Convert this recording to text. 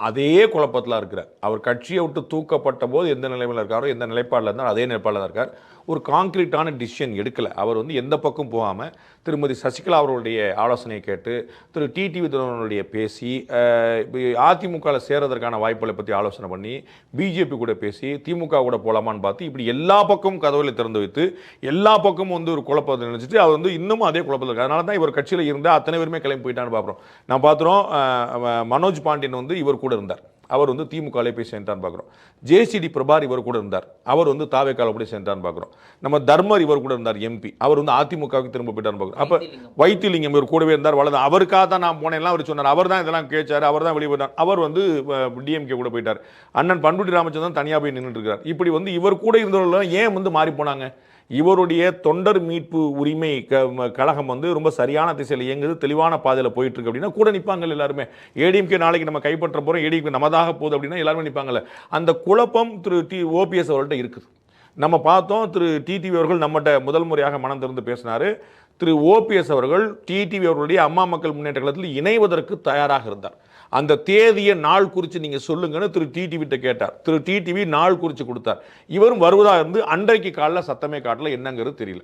அதே குழப்பத்தில் இருக்கிறார். அவர் கட்சியை விட்டு தூக்கப்பட்ட போது எந்த நிலைமையில் இருக்காரோ, எந்த நிலைப்பாடில் இருந்தாலும் அதே நிலைப்பாடில் தான் இருக்கார். ஒரு கான்கிரீட்டான டிசிஷன் எடுக்கலை. அவர் எந்த பக்கம் போகாமல் திருமதி சசிகலா அவர்களுடைய ஆலோசனையை கேட்டு, திரு டிடிவி தினகரனுடைய பேசி, அதிமுகவில் சேரதற்கான வாய்ப்புகளை பற்றி ஆலோசனை பண்ணி, பிஜேபி கூட பேசி, திமுக கூட போகலாமான்னு பார்த்து, இப்படி எல்லா பக்கமும் கதவுகளை திறந்து வைத்து, எல்லா பக்கமும் ஒரு குழப்பத்தை நினைச்சிட்டு அவர் இன்னமும் அதே குழப்பத்தில் இருக்கார். அதனால தான் இவர் கட்சியில் இருந்தால் அத்தனை பேருமே கிளம்பி போயிட்டான்னு பார்க்குறோம். நான் பார்த்துறோம், மனோஜ் பாண்டியன் இவர் கூட இருந்தார். அவர் திமுக போய் சேர்ந்தான்னு பார்க்குறோம். ஜேசிடி பிரபார் இவர் கூட இருந்தார். அவர் தாவேக்கால போய் சேர்ந்தான்னு பார்க்குறோம். நம்ம தர்மர் இவர் கூட இருந்தார், எம்பி. அவர் அதிமுகவுக்கு திரும்ப போயிட்டான்னு பார்க்குறோம். அப்போ வைத்திலிங்கம் இவர் கூடவே இருந்தார். வளர்ந்து அவருக்காக தான் நான் போனேன்லாம் அவர் சொன்னார். அவர் தான் இதெல்லாம் கேட்சார், அவர் தான் வெளியே போயிட்டார். அவர் டிஎம்கே கூட போயிட்டார். அண்ணன் பண்ருட்டி ராமச்சந்திரன் தனியாக போய் நின்றுட்டு இருக்கார். இப்படி இவர் கூட இருந்தவர்கள் ஏன் மாறி போனாங்க? இவருடைய தொண்டர் மீட்பு உரிமை கழகம் ரொம்ப சரியான திசையில் இயங்குது, தெளிவான பாதையில் போயிட்டு இருக்கு அப்படின்னா கூட நிற்பாங்க எல்லாருமே. ஏடிஎம்கே நாளைக்கு நம்ம கைப்பற்ற போகிறோம், ஏடிஎம்கே நமதாக போகுது அப்படின்னா எல்லாருமே நிற்பாங்கல்ல. அந்த குழப்பம் திரு ஓபிஎஸ் அவர்கள்ட்ட இருக்குது. நம்ம பார்த்தோம், திரு டிடிவி அவர்கள் நம்மகிட்ட முதல் முறையாக மனம் திறந்து பேசினார். திரு ஓபிஎஸ் அவர்கள் டிடிவி அவர்களுடைய அம்மா மக்கள் முன்னேற்ற கழகத்தில் இணைவதற்கு தயாராக இருந்தார். அந்த தேதியை நாள் குறித்து நீங்கள் சொல்லுங்கன்னு திரு டிடிவிட்ட கேட்டார். திரு டிடிவி நாள் குறித்து கொடுத்தார். இவரும் வருவதாக இருந்து அன்றைக்கு காலையில் சத்தமே காட்டல, என்னங்கிறது தெரியல.